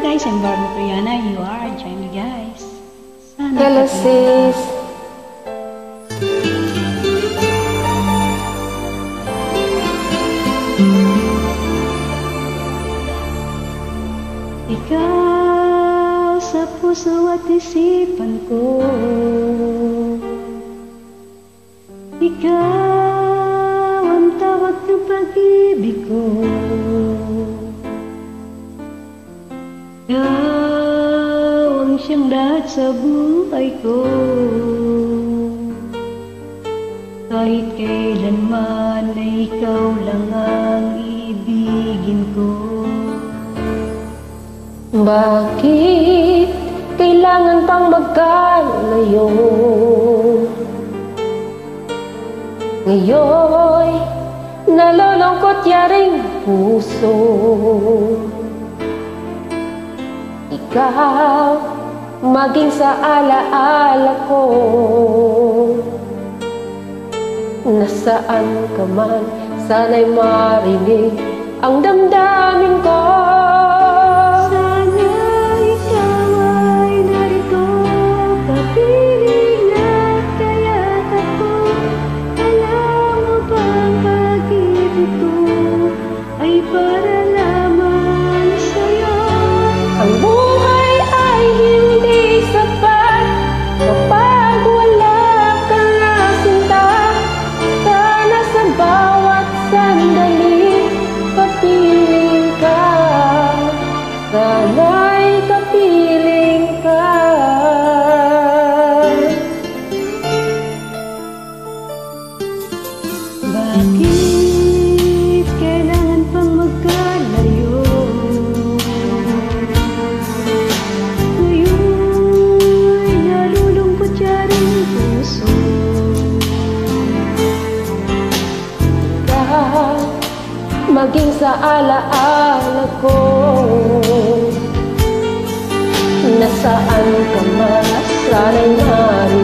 guys, I'm Barbie Priana. You are join me guys. Hello sis. Ikaw sa puso at isipan ko, ikaw ang tawag ng pag-ibig ko. Ikaw ang siyang lahat sa buhay ko. Kahit kailanman ay ikaw lang ang ibigin ko. Bakit kailangan pang magkalayo? Ngayon nalulungkot yaring puso. Ikaw maging sa alaala ko. Nasaan ka man, sana'y marinig ang damdamin ko. Ang buhay ay hindi sapat kapag wala kang nasinta. Sana sa bawat sandali kapiling ka. Sana'y kapiling ka. Bakit kailangan pang magkalayo? Maging sa alaala ko. Nasaan ka man, sana'y narinig